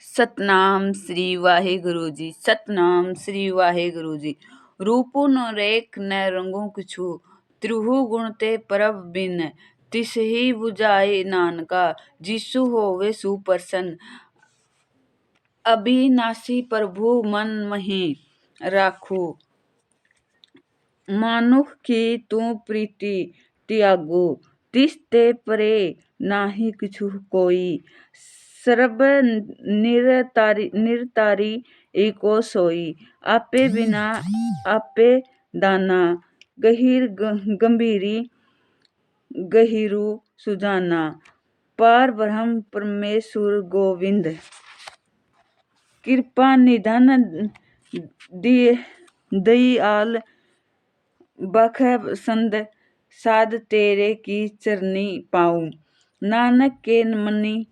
ਸਤਨਾਮ ਸ੍ਰੀ ਵਾਹਿਗੁਰੂ ਜੀ। ਸਤਨਾਮ ਸ੍ਰੀ ਵਾਹਿਗੁਰੂ ਜੀ। ਰੂਪੁ ਨ ਰੇਖ ਨ ਰੰਗੂ ਕਿਛੂ, ਤ੍ਰਿਹੂ ਗੁਣ ਤੇ ਪ੍ਰਭ ਬਿਨ, ਤਿਸਹੀ 부ਝਾਏ ਨਾਨਕਾ, ਜਿਸੁ ਹੋਵੇ ਸੁਪਰਸਨ। ਅਬਿਨਾਸੀ ਪ੍ਰਭੂ ਮਨ ਮਹਿ ਰਾਖੁ, ਮਾਨੁਖ ਕੀ ਤੂੰ ਪ੍ਰੀਤਿ ਤਿਆਗੂ, ਤਿਸ ਤੇ ਪਰੇ ਨਾਹੀ ਕਿਛੁ ਕੋਈ। ਸਰਬ ਨਿਰਤਾਰੀ ਏਕੋ ਸੋਈ, ਆਪੇ ਬਿਨਾ ਆਪੇ ਦਾਨਾ, ਗਹੀਰ ਗੰਭੀਰੀ ਗਹੀਰੂ ਸੁਜਾਨਾ। ਪਾਰ ਬ੍ਰਹਮ ਪਰਮੇਸੁਰ ਗੋਵਿੰਦ, ਕਿਰਪਾ ਨਿਧਨ ਦਇਆਲ, ਬਖਸ਼ੰਦ ਸਾਧ ਤੇਰੇ ਕੀ ਚਰਨੀ ਪਾਉ। ਨਾਨਕ ਕੇ ਮਨਿ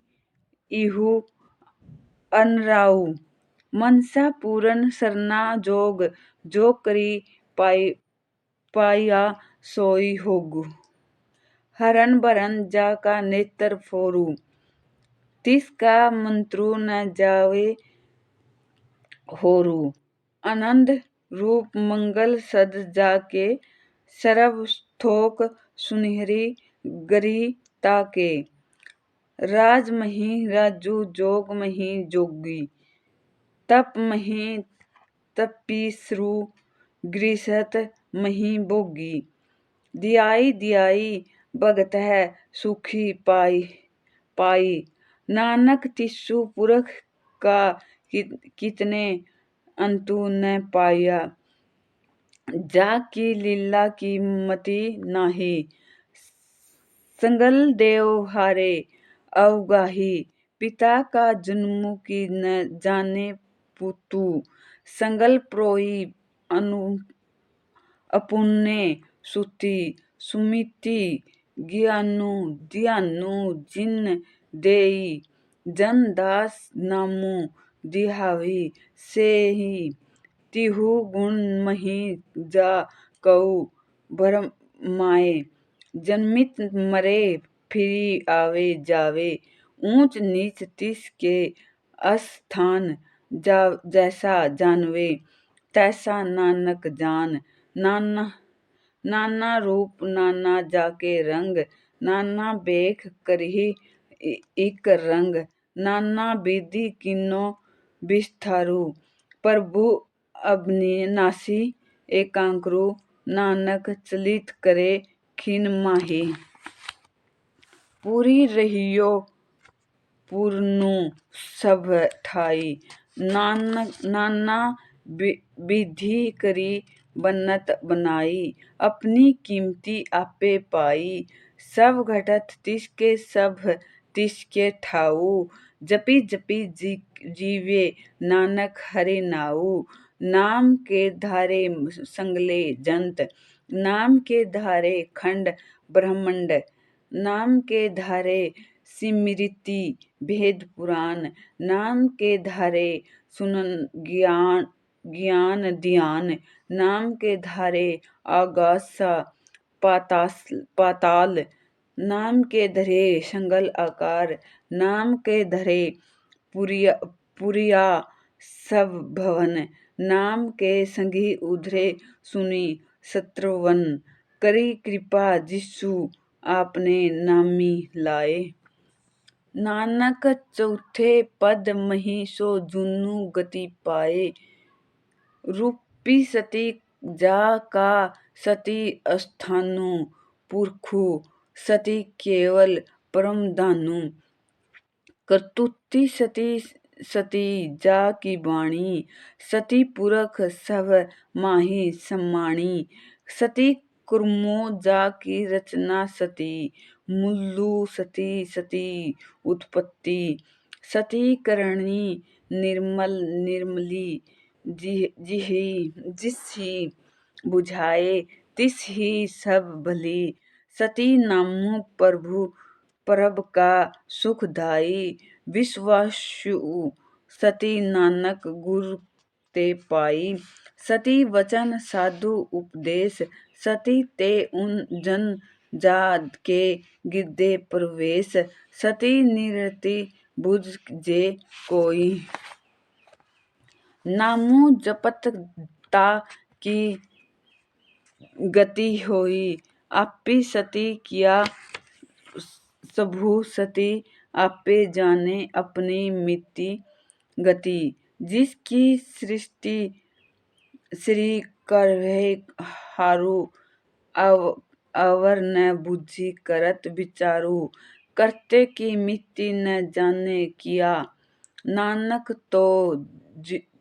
ਇਹੋ ਅਨਰਾਉ, ਮਨਸਾ ਪੂਰਨ ਸਰਨਾ ਜੋਗ, ਜੋ ਕਰੀ ਪਾਇਆ ਸੋਈ ਹੋਗੂ। ਹਰਨ ਭਰਨ ਜਾ ਕਾ ਨੇਤਰ ਫੋਰੂ, ਤਿਸ ਕਾ ਮੰਤਰੁ ਨ ਜਾਵੇ ਹੋਰੂ। ਆਨੰਦ ਰੂਪ ਮੰਗਲ ਸਦ ਜਾ ਕੇ, ਸਰਬ ਥੋਕ ਸੁਨਹਿਰੀ ਗਰੀ ਤਾਕੇ। ਰਾਜ ਮਹਿ ਰਾਜੂ, ਜੋਗ ਮਹਿ ਜੋਗੀ, ਤਪ ਮਹਿ ਤਪੀਸਰੂ, ਗ੍ਰਸਤ ਮਹਿ ਭੋਗੀ। ਧਿਆਈ ਧਿਆਈ ਭਗਤਹਿ ਸੁਖੀ ਪਾਈ, ਨਾਨਕ ਤਿਸੁ ਪੁਰਖ ਕਾ ਕੀਤਨੇ ਅੰਤੁ ਨ ਪਾਇਆ। ਜਾ ਕੀ ਲੀਲਾ ਕੀ ਮਤੀ ਨਾਹੀ, ਸਗਲ ਦੇਵ ਹਾਰੇ ਅਵਗਾਹੀ। ਪਿਤਾ ਕਾ ਜਨਮੁ ਕੀ ਨ ਜਾਣੈ ਪੁਤੁ, ਸਗਲ ਭ੍ਰੋਈ ਅਪੁੰਨੈ ਸੁਤੀ। ਸੁਮਤਿ ਗਿਆਨੁ ਧਿਆਨੁ ਜਿਨ ਦੇਈ, ਜਨ ਦਾਸ ਨਾਮੁ ਧਿਆਵਈ ਸੇਈ। ਤਿਹੂ ਗੁਣ ਮਹਿ ਜਾ ਕਉ ਭਰਮਾਏ, ਜਨਮਿਤ ਮਰੈ ਫਿਰਿ ਆਵੇ ਜਾਵੇ। ਊਚ ਨੀਚ ਤਿਸ ਕੇ ਅਸਥਾਨ, ਜੈਸਾ ਜਾਣੈ ਤੈਸਾ ਨਾਨਕ ਜਾਣ। ਨਾਨਾ ਰੂਪ ਨਾਨਾ ਜਾਕੇ ਰੰਗ, ਨਾਨਾ ਭੇਖ ਕਰਹੀ ਇਕ ਰੰਗ। ਨਾਨਾ ਬਿਧਿ ਕੀਨੋ ਬਿਸਥਾਰੂ, ਪ੍ਰਭੁ ਅਬਿਨਾਸੀ ਏਕਾੰਤਰੂ। ਨਾਨਕ ਚਲਿਤ ਕਰੇ ਖਿਨ ਮਾਹੀ, ਪੁਰੀ ਰਹਿਓ ਪੁਰਨੁ ਸਭ ਠਾਈ। ਨਾਨਾ ਬਿਧਿ ਕਰੀ ਬਨਤ ਬਨਾਈ, ਆਪਣੀ ਕੀਮਤੀ ਆਪੇ ਪਾਈ। ਸਭ ਘਟਤ ਤਿਸ ਕੇ ਸਭ ਤਿਸ ਕੇ ਠਾਉ, ਜਪੀ ਜਪੀ ਜੀਵੇ ਨਾਨਕ ਹਰਿ ਨਾਉ। ਨਾਮ ਕੇ ਧਾਰੇ ਸਗਲੇ ਜੰਤ, ਨਾਮ ਕੇ ਧਾਰੇ ਖੰਡ ਬ੍ਰਹਮੰਡ। ਨਾਮ ਕੇ ਧਾਰੇ ਸਿਮ੍ਰਿਤਿ ਭੇਦ ਪੁਰਾਨ, ਨਾਮ ਕੇ ਧਾਰੇ ਸੁਨਨ ਗਿਆਨ ਧਿਆਨ। ਨਾਮ ਕੇ ਧਾਰੇ ਆਗਾਸ ਪਾਤਾਲ, ਨਾਮ ਕੇ ਧਰੇ ਸਗਲ ਆਕਾਰ। ਨਾਮ ਕੇ ਧਰੇ ਪੁਰੀਆ ਸਭ ਭਵਨ, ਨਾਮ ਕੇ ਸੰਗਿ ਉਧਰੇ ਸੁਨੀ ਸਤ੍ਰਵਨ। ਕਰੀ ਕਿਰਪਾ ਜਿਸੁ ਆਪਨੇ ਨਾਮੀ ਲਾਏ, ਨਾਨਕ ਚਉਠੇ ਪਦ ਮਹਿ ਸੋ ਜੁਨੁ ਗਤੀ ਪਾਏ। ਰੂਪੀ ਸਤੀ ਜਾ ਕਾ ਸਤੀ ਅਸਥਾਨੁ, ਪੁਰਖੁ ਸਤੀ ਕੇਵਲ ਪਰਮ ਧਾਨੁ। ਕਰਤੂਤੀ ਸਤੀ ਸਤੀ ਜਾ ਕੀ ਬਾਣੀ, ਸਤੀ ਪੁਰਖ ਸਭ ਮਾਹਿ ਸਮਾਣੀ। ਸਤੀ ਕਰਮੁ ਜਾ ਕੀ ਰਚਨਾ ਸਤੀ, ਮੂਲੁ ਸਤੀ ਸਤੀ ਉਤਪਤੀ। ਸਤੀ ਕਰਣੀ ਨਿਰਮਲੀ, ਜਿਸਹਿ 부ਝਾਏ ਤਿਸਹਿ ਸਭ ਭਲੀ। ਸਤੀ ਨਾਮੁ ਪ੍ਰਭ ਕਾ ਸੁਖਦਾਈ, ਵਿਸਵਾਸੁ ਸਤੀ ਨਾਨਕ ਗੁਰ ਤੇ ਪਾਈ। ਸਤੀ ਵਚਨ ਸਾਧੂ ਉਪਦੇਸ, ਸਤੀ ਤੇ ਉਨ ਜਨ ਜਾ ਕੇ ਗਿਰਦੇ ਪ੍ਰਵੇਸ। ਸਤੀ ਨਿਰਤੀ बुझ जे कोई। नामु जपत ता की गति होई, आपी सती किया सबहु सती, आपे जाने अपनी मिति गति। जिसकी सृष्टि श्री करहे हारु, अवर न बुद्धि करत विचारु। करते की मिति न जाने किया, नानक तो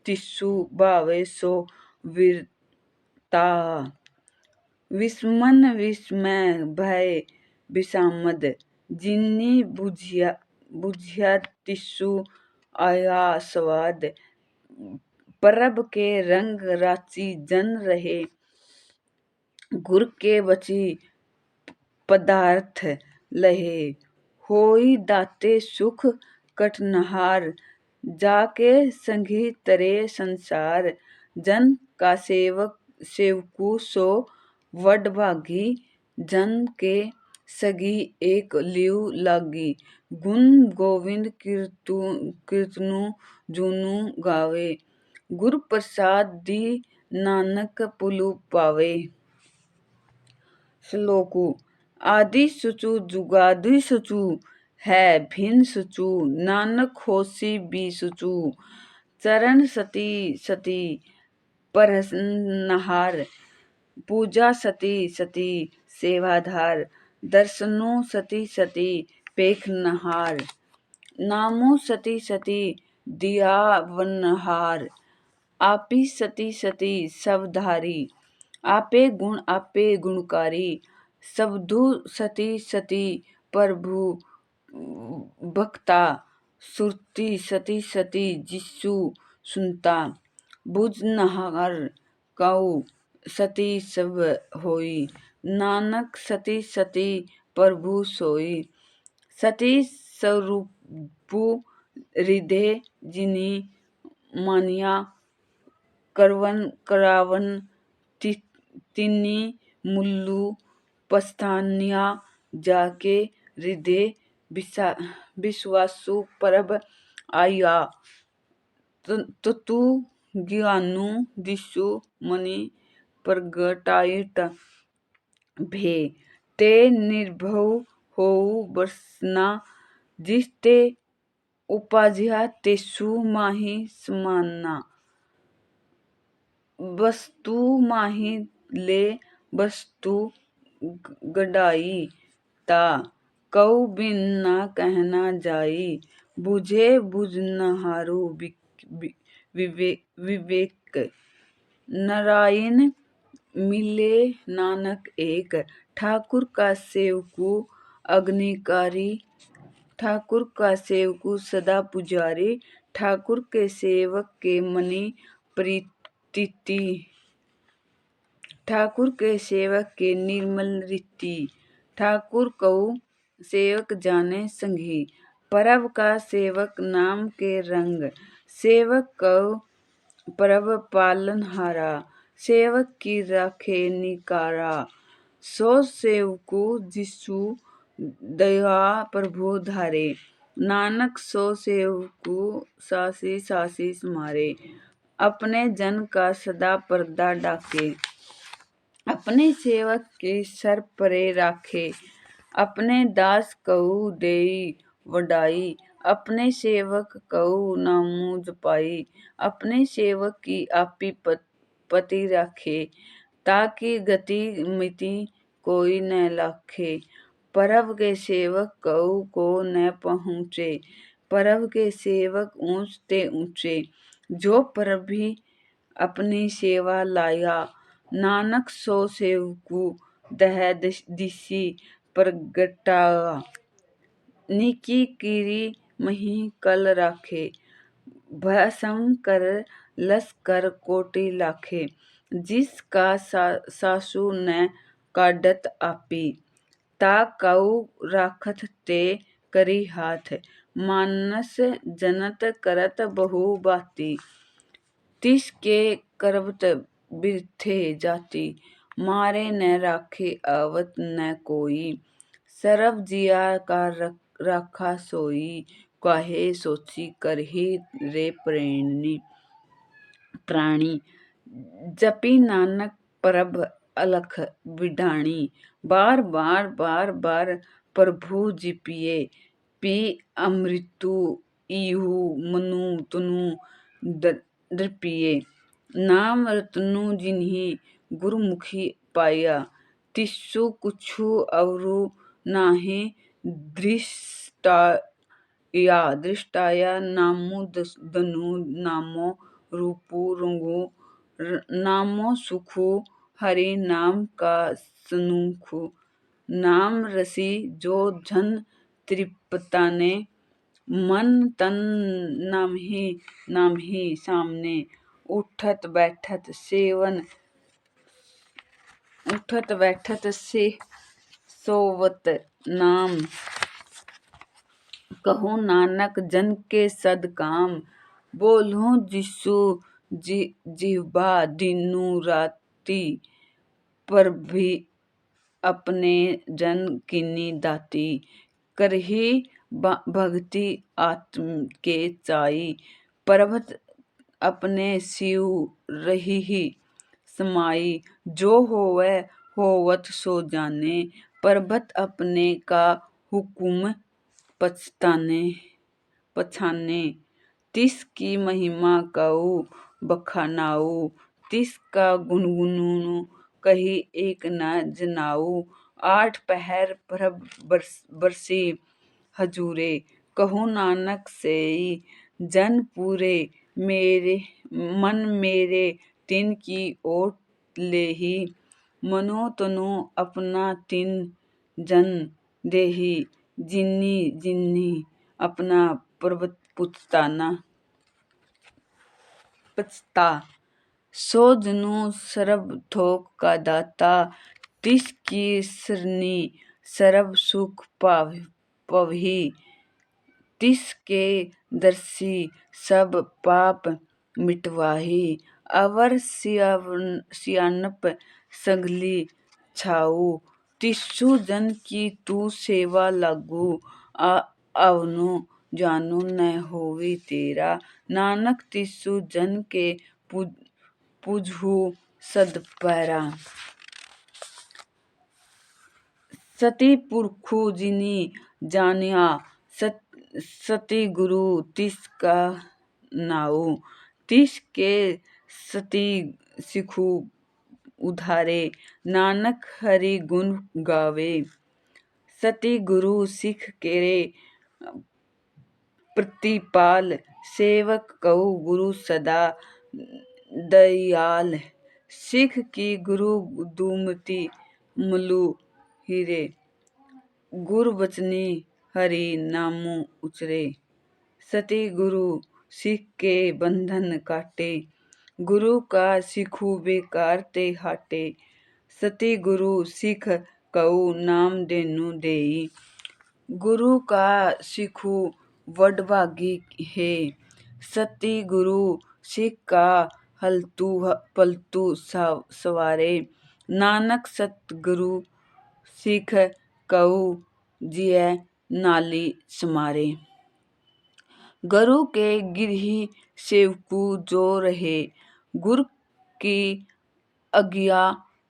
तिसु भावे सो विरता। विस्मन विस्मय भय विषामद, जिन्नी बुझिया तिसु आया स्वाद। परब के रंग राची जन रहे, गुर के बची पदार्थ लहे। होई दाते सुख कटनहार, जाके संगी तरे संसार। जन का सेवकु सो वड भागी, जन के सगी एक लिव लागी। गुण गोविंद कीर्तनु जुनु गावे, गुर प्रसाद दी नानक पुलु पावे। श्लोकु। आदि सुचु जुगादि सुचु, है भिन्न सुचु नानक होसी भी सुचु। चरण सती सती परसनहार, पूजा सती सती सेवाधार। दर्शनु सती सती पेखनहार, नामु सती सती दियावनहार। आपी सती सती सबधारी, आपे गुणकारी। सबधु सती सती प्रभु भक्ता, सुरती सती सती जिसु सुनता। बुझनहार कऊ सती सब होई, नानक सती सती प्रभु सोई। सती स्वरूपु हृदय जिनि मानिया, करावन तिन्नी मुल्लु पछतानिया। जाके हृदय विश्वासु परब आया, ततु ज्ञानु दिसु मनि प्रगटाइट भे। ते निर्भव होउ बरसना, जिस ते उपजिया तेसु माहि समाना। वस्तु माहि ले वस्तु गड़ाई, ता कऊ बिन न कहना जाई। बुझे बुझनहारु विवेक, नारायण मिले नानक एक। ठाकुर का सेवकु अग्निकारी, ठाकुर का सेवकु सदा पुजारी। ठाकुर के सेवक के मनि प्रीति, ठाकुर के सेवक के निर्मल रीति। ठाकुर कऊ सेवक जाने संगी, परब का सेवक नाम के रंग। सेवक कऊ परब पालनहारा, सेवक की राखे निकारा। सो सेवकु जिसु दया प्रभु धारे, नानक सो सेवकु सासी सासी समारे। अपने जन का सदा परदा डाके, अपने सेवक के सर परे राखे। अपने दास कऊ देई वडाई, अपने सेवक कऊ नामु जपाई। अपने सेवक की आपी पति राखे, ताकि गति मिति कोई न लाखे। परब के सेवक कऊ को न पहुँचे, परब के सेवक ऊंच ते ऊंचे। जो परभी अपनी सेवा लाया, नानक सो सेवकु दह दिसी प्रगटाया। निकी कीरी मही कल राखे, भस्म कर लसकर कोटि लाखे। जिसका सासु न काढ़त आपी, ता कऊ राखत ते करी हाथ। मानस जनत करत बहु बाती, तिस के करबत बिरथे जाती। मारे न राखे आवत न कोई, सरब जिया का राखा सोई। काहे सोची करही रे प्राणी। जपी नानक प्रभ अलख बिढ़ाणी। बार बार प्रभु जिपिए, पी अमृतु इहु मनु तनु दृपिए। नाम रतनु जिन्हि गुरुमुखी पाया, तिस्सु कुछु अवरु नाहि दृष्टाया। नामो दनु नामो रूपु रंगु, नामो सुखु हरि नाम का सनुखु। नाम रसी जो जन तृप्ताने, मन तन नामहि सामने। उठत बैठत से सोवत नाम, कहूँ नानक जन के सद काम। बोलूं जिसु जिह्वा दिनु राति, पर भी अपने जन कीनी दाती। करही भगति आत्म के चाई, पर्वत अपने शिव रही समाई। जो होवे होवत सो जाने, पर्वत अपने का हुकुम पछाने। तिस की महिमा कऊ बखानाऊ, तिस का गुनगुनु कही एक न जनाऊ। आठ पहर प्रभ बरसी हजूरे, कहूँ नानक सेई जन पूरे। मन मेरे तिन की ओट लेही, मनो तनु अपना तिन जन देही। जिन्नी अपना पर्वत पछता, सो जनु सर्ब थोक का दाता। तिस की सरनी सर्ब सुख पवही, तिस के दर्शी सब पाप मिटवाही। अवर सियानप सगली छाऊ, तिस्सु जन की तू सेवा लागू। आवनु जानु न होवी तेरा, नानक तिस्सु जन के पूजहु सद पैरा। सती पुरखु जिनि जानिया, सती गुरु तिस का नाऊ। तिस के सती सिखु उधारे, नानक हरि गुण गावे। सती गुरु सिख केरे प्रतिपाल, सेवक कऊ गुरु सदा दयाल। सिख की गुरु दुमति मलु हीरे, गुर बचनी हरि नामु उचरे। सती गुरु सिख के बंधन काटे, गुरु का सिखु बेकार ते हाटे। सती गुरु सिख कऊ नाम देनु देई, गुरु का सिखु वडभागी है। सती गुरु सिख का हलतु पलतु सवारे, नानक सत गुरु सिख कऊ जिय नाली समारे। गुरु के गिरही सेवकु जो रहे, गुर की आज्ञा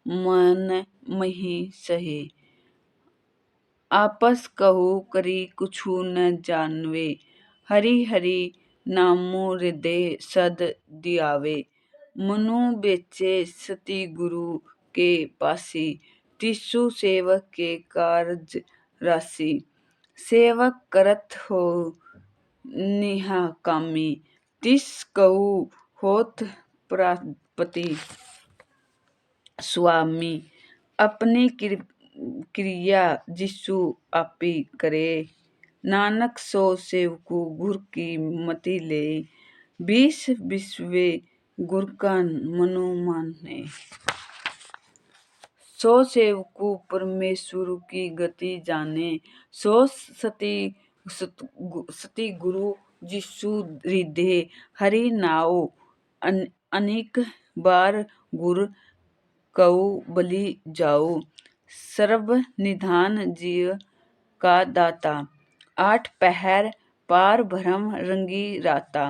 मन मही सहे। आपस कहू करी कुछु न जानवे, हरि हरि नामो हृदय सद दियावे। मनु बेचे सती गुरु के पासी, तिस्सु सेवक के कारज राशि। सेवक करत हो निहा कामी, तिस कऊ होत प्रजापति स्वामी। अपनी क्रिया जिसु आपी करे, नानक सो सेवकु गुर की मति ले। बीस बिसवे गुर का मनु माने, सो सेवकु परमेश्वर की गति जाने। सो सती गुरु जिसु हृदय हरि नाउ, अनेक बार गुर कऊ बलि जाऊ। सर्व निधान जीव का दाता, आठ पहर पार भरम रंगी राता।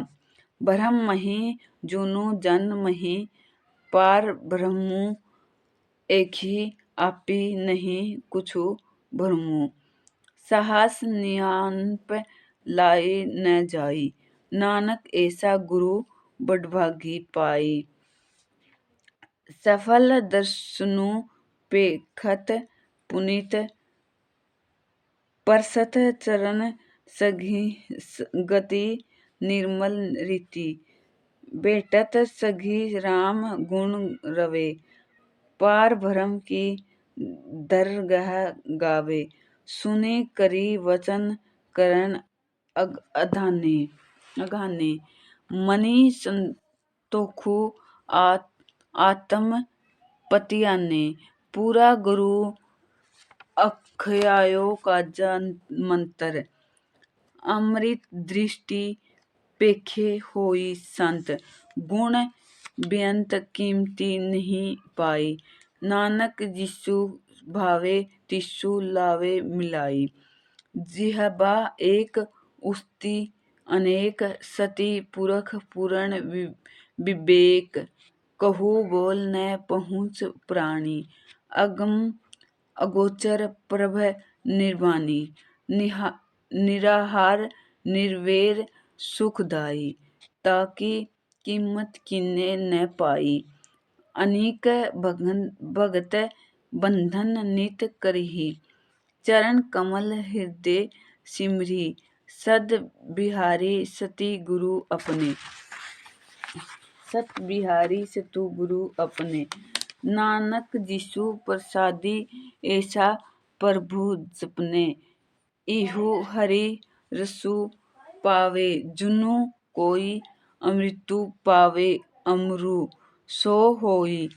भरम मही जुनु जन मही, पार ब्रह्मु एकी आपी नहीं कुछु भरमु। साहस नियानप लाई न जाई, नानक ऐसा गुरु बडभागी पाई। सफल दर्शनु पेखत पुनीत, परसत चरण गति निर्मल रीति। बेटत सघी राम गुण रवे, पार भरम की दरगह गावे। सुने करी वचन करन अघाने, मनी संतोखु आत्म पतियाने। पूरा गुरु अखयायो काजा मंतर, अमृत दृष्टि पेखे होई संत। गुण बेअंत कीमती नहीं पाई, नानक जिसु भावे तिसु लावे मिलाई। जिह्वा एक उस्ती अनेक, सती पुरख पूर्ण विवेक। कहु बोल न पहुँच प्राणी, अगम अगोचर प्रभ निर्वाणी। निराहार निर्वैर सुखदाई, ताकी कीमत किन्ने न पाई। अनेक भगत बंधन नित करही, चरण कमल हृदय सिमरी। सद बिहारी सती गुरु अपने, सत बिहारी सतु गुरु अपने। नानक जिसु प्रसादी ऐसा प्रभु जपने, इहु हरि रसु पावे। जुनु कोई अमृतु पावे अमरु, सो होई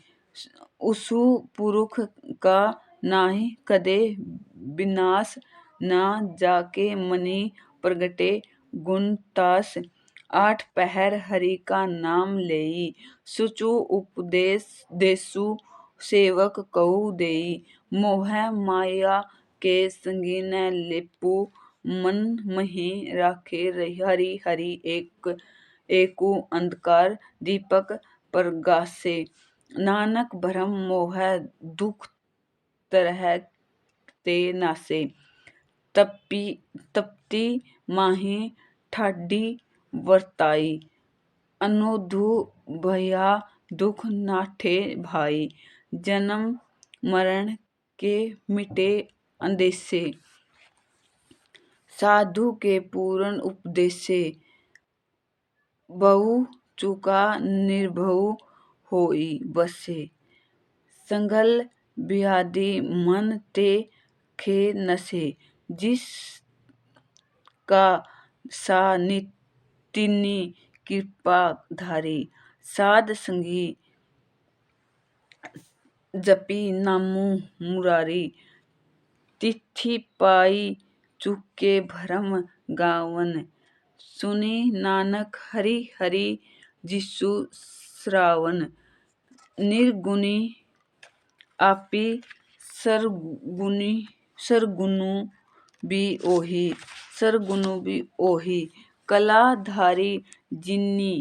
उसु पुरुख का नाहि कदे विनाश। ना जाके मनि प्रगटे गुण तास, आठ पहर हरि का नाम लेई। सुचु उपदेश देसु सेवक कउ देई, मोह माया के संगी न लेपु। मन महि राखे हरि हरि एकु, अंधकार दीपक परगासे। नानक भरम मोह दुख तरह ते नासे, तपती माहि ठाडी वर्ताई। अनोधु भया दुख नाठे भाई, जन्म मरण के मिटे अंदेसे। साधु के पूर्ण उपदेसे, बहु चूका निर्भउ होई बसे। संघल व्याधि मन ते खे नसे, जिस का सा तिन्नी कृपा धारी। साध संगी जपी नामु मुरारी, तिथि पाई चुके भरम गावन। सुनी नानक हरि हरि जिसु श्रावण। निर्गुणी आपी सरगुनु भी ओही। कला धारी जिन्नी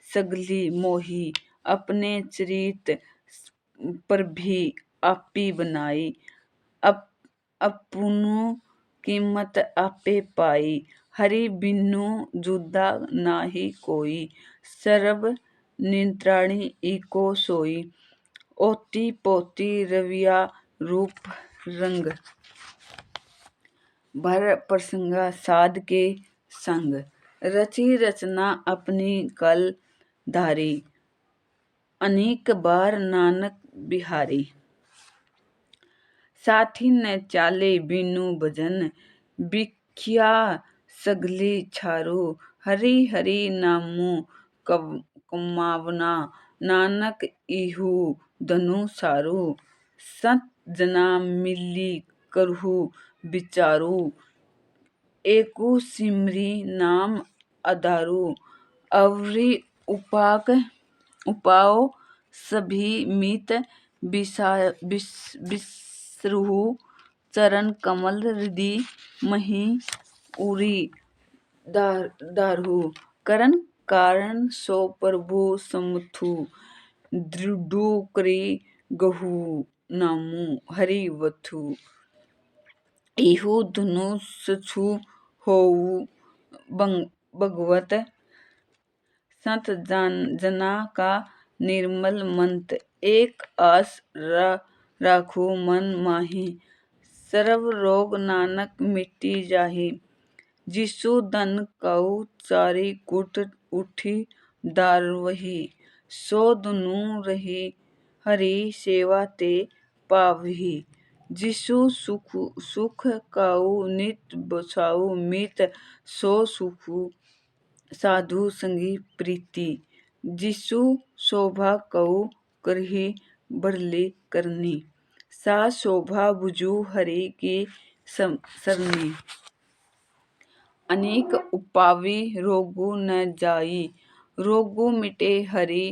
सगली मोही, अपने चरित प्रभि आपी बनाई। अपुनु कीमत आपे पाई, हरि बिनु जुदा नाहि कोई। सर्व नियंत्राणी एको सोई, ओति पोति रविया रूप रंग। भर प्रसंगा साध के संग, रची रचना अपनी कल धारी। अनेक बार नानक बिहारी, साथी न चाले बिनु भजन। बिख्या सगली छारू, हरि हरि नामु कमावना। नानक इहु धनु सारू, संत जना मिली करहु विचारू। एकु सिमरी नाम आधारू, अवरी उपाओ सभी मित बिसरहु। चरण कमल हृदय महि उरी, दारहु करन कारण सो प्रभु समथु दृढ़ु करी गहु नामु हरि वथु इहु धनुष होऊ भगवत संत जना का निर्मल मंत एक आस राखू मन माही सर्व रोग नानक मिटी जाही जिसु धन कऊ चारि कुट उठी दारवही सो दुनु रही हरि सेवा ते पावही जिसु सुख कऊ नित बसाऊ मित सो सुखु साधु संगी प्रीति जिसु शोभा कऊ करही बरली करनी सा शोभा बुझू हरि की सरनी अनेक उपावी रोगु न जाई रोगु मिटे हरि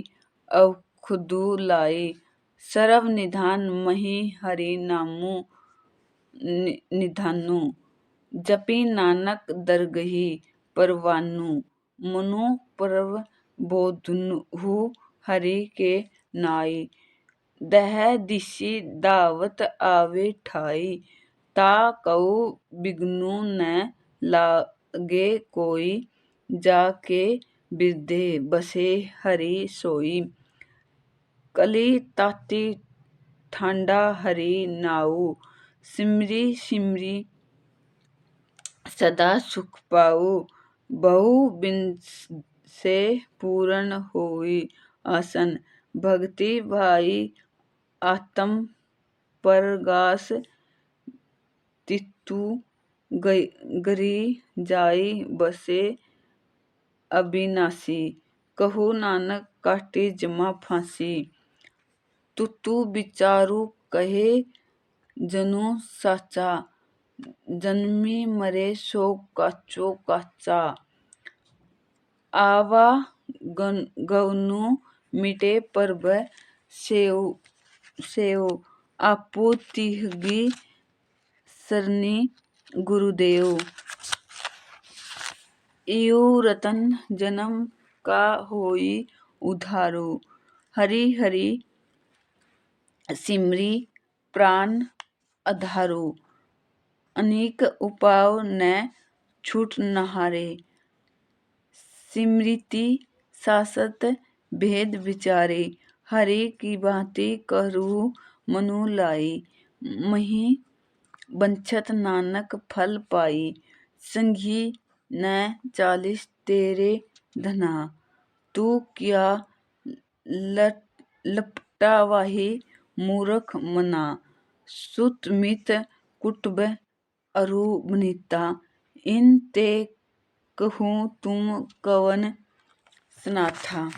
अवखुदु लाई सर्व निधान मही हरि नामु निधानु जपी नानक दरगही परवानु मनु परव बोधनु हरि के नाई दह दिशि दावत आवे ठाई ता कऊ बिगनु न लागे कोई जाके बिरधे बसे हरि सोई कली ताती ठांडा हरि नाऊ सिमरी सिमरी सदा सुख पाऊ बहु बिन से पूर्ण होई आसन भक्ति भाई आत्म परगास तितु गरी जाई बसे अविनाशी कहु नानक काटे जमा फांसी तुतु विचारु कहे जनु साचा जन्मी मरे सो काचो काचा आवा गवनु मिटे परब सेव आपू तिहगी सरनी गुरुदेव इयु रतन जन्म का होई उधारू हरि हरि सिमरी प्राण आधारू अनेक उपाव न छूट नहारे सिमृति सासत भेद विचारे हरि की भांति करू मनु लाई मही बंछत नानक फल पाई संगी न चालीस तेरे धना तू क्या लपटा वाही मूर्ख मना सुत मित कुटुब अरु बनीता इन ते कहूँ तुम कवन सनाथा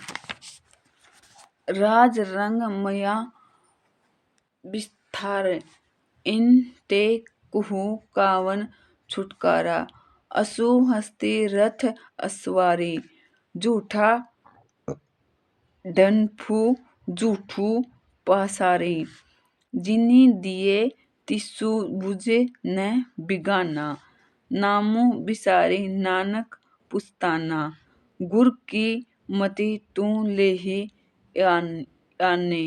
राज रंग मया विस्तार इन ते कहूँ कावन छुटकारा असु हस्ती रथ अस्वारी झूठा डनफू झूठू पासारी जिनी दिए तिसु बुझे न बिगाना नामु बिसारी नानक पुस्ताना गुर की मति तू लेही आने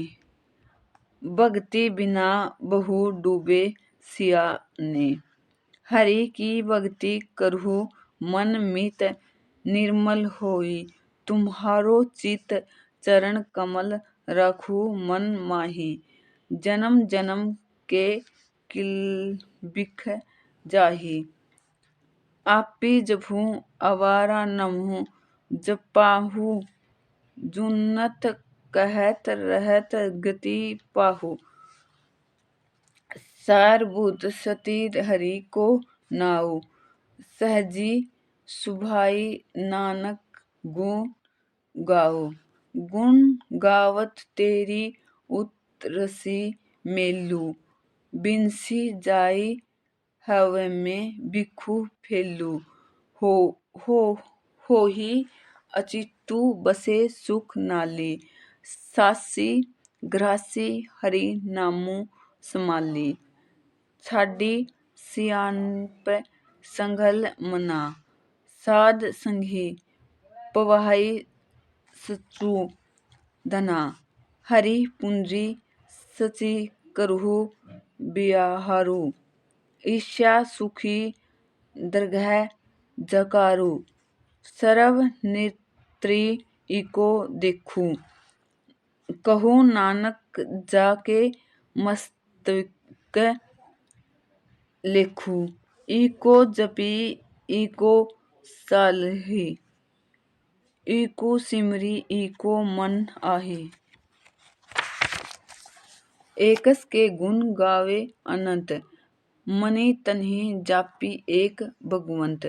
भक्ति बिना बहु डूबे सियाने हरि की भक्ति करहु मन मित निर्मल होई तुम्हारो चित चरण कमल रखू मन माही जन्म जन्म के किलबिख जाही आपी जभू आवारा नमहु जपाहु जुन्नत कहत रहत गति पाहु सारभूत सती हरि को नाऊ सहजी सुभाई नानक गुण गाओ गुण गावत तेरी उतरसी मेलू बिनसी जाई हवे में बिखु फेलू हो ही अचितु बसे सुख नाली सासी ग्रासी हरि नामु समाली छाडी सियानप संघल मना साध संगी पवाई सचु धना। हरि पूंजी सची करहु बिहारू। ईर्ष्या सुखी दरगह जकारू। सर्व नेत्री इको देखू। कहूँ नानक जाके मस्तक लेखू। इको जपी इको सालही। इको सिमरी इको मन आही। एकस के गुण गावे अनंत। मनि तन्हि जापी एक भगवंत।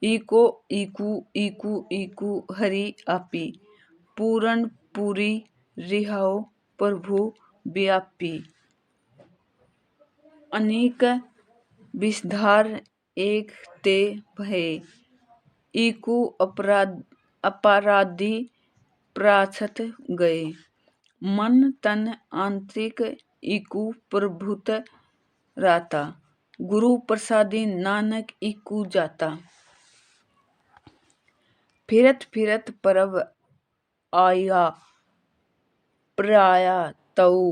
इको इकू इकू इकू हरि आपी। पूरन पूरी रिहाओ प्रभु व्यापी। अनेक विषधार एक ते भये। इकू अपराधी प्राछत गए। मन तन आंतरिक इकू प्रभुत राता। गुरु प्रसादी नानक इकू जाता। फिरत फिरत परब आया। पराया तऊ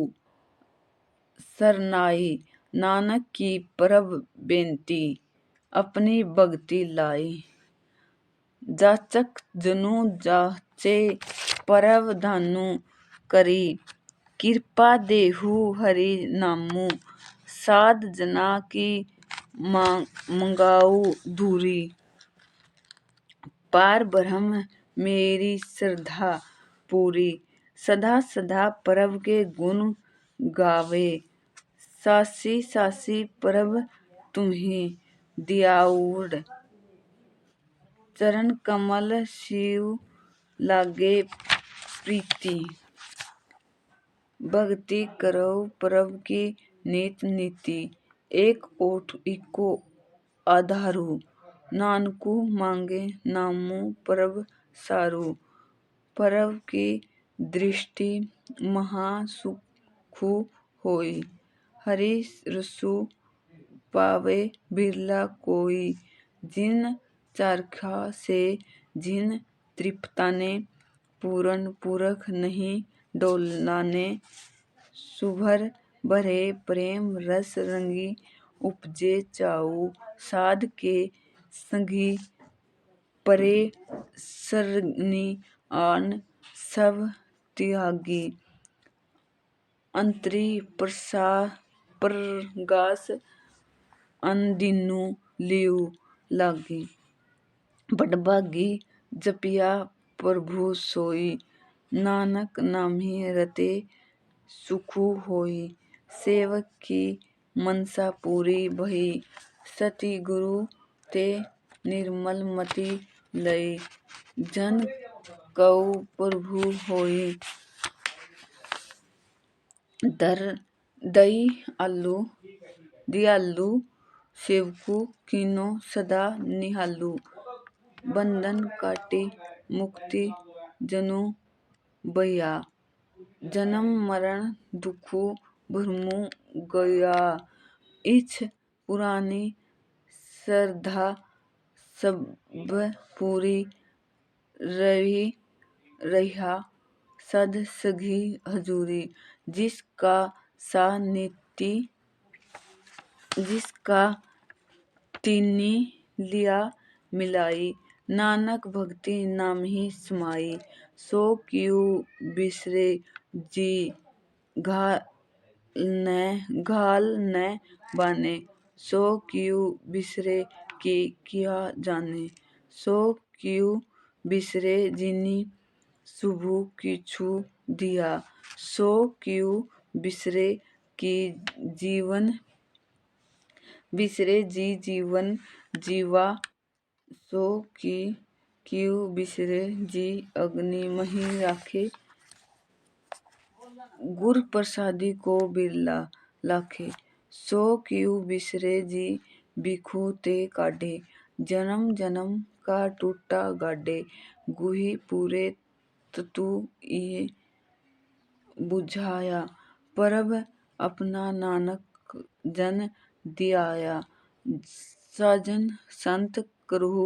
सरनाई। नानक की परब बेनती अपनी भगति लाई। जाचक जनु जाचे परब धानु करी। कृपा देहु हरि नामु। साध जना की मंगाऊ दूरी। पार ब्रह्म मेरी श्रद्धा पूरी। सदा सदा परब के गुण गावे। सासी सासी परब तुम्हि दियाउड़। चरण कमल शिव लागे प्रीति। भक्ति करो परब की नीत नीति। एक ओठ इको आधारू। नानकू मांगे नामु परब सारू। परब की दृष्टि महा सुखु होई। हरि रसु पावे बिरला कोई। जिन चारखा से जिन तृप्ताने। पूरन पुरख नहीं डोलाने। सुभर भरे प्रेम रस रंगी। उपजे चाऊ साध के संगी। परे सरनी आन सब त्यागी। अंतरी प्रगास अन दीनु लियु लागी। बडभागी जपिया प्रभु सोई। नानक नामहि रते सुखु होई। सेवक की मनसा पूरी भई। सती गुरु ते निर्मल मति लई। जन कऊ प्रभु होई। दयालु सेवकु कीन्हो सदा निहालु। बंधन काटी मुक्ति जनु बया। जन्म मरण दुखु भ्रमु गया। इछ पुरानी श्रद्धा सब पूरी रहिया सद सगी हजूरी। जिसका तीनी लिया मिलाई। नानक भगति नामहि समाई। सो किउ बिसरे जी घाल न बाने। सो किउ बिसरे कि किया जाने। सो किउ बिसरे जिनि शुभु किछु दिया। सो किउ बिसरे जी जीवन जीवा। सो किउ बिसरे जी अग्नि महि राखे। गुर प्रसादी को बिरला लाखे। सो किउ बिसरे जी बिखु ते काढे। जन्म जन्म का टूटा गाडे। गुहि पूरे ततु इहे बुझाया। परब अपना नानक जन दियाया। साजन संत करहु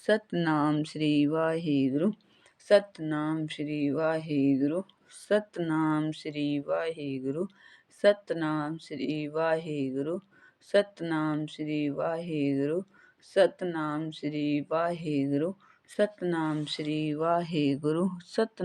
ਸਤਨਾਮ ਸ੍ਰੀ ਵਾਹਿਗੁਰੂ ਸਤਨਾਮ ਸ੍ਰੀ ਵਾਹਿਗੁਰੂ ਸਤਨਾਮ ਸ੍ਰੀ ਵਾਹਿਗੁਰੂ ਸਤਨਾਮ ਸ੍ਰੀ ਵਾਹਿਗੁਰੂ ਸਤਨਾਮ ਸ੍ਰੀ ਵਾਹਿਗੁਰੂ ਸਤਨਾਮ ਸ੍ਰੀ ਵਾਹਿਗੁਰੂ ਸਤਨਾਮ ਸ੍ਰੀ ਵਾਹਿਗੁਰੂ ਸਤਨਾਮ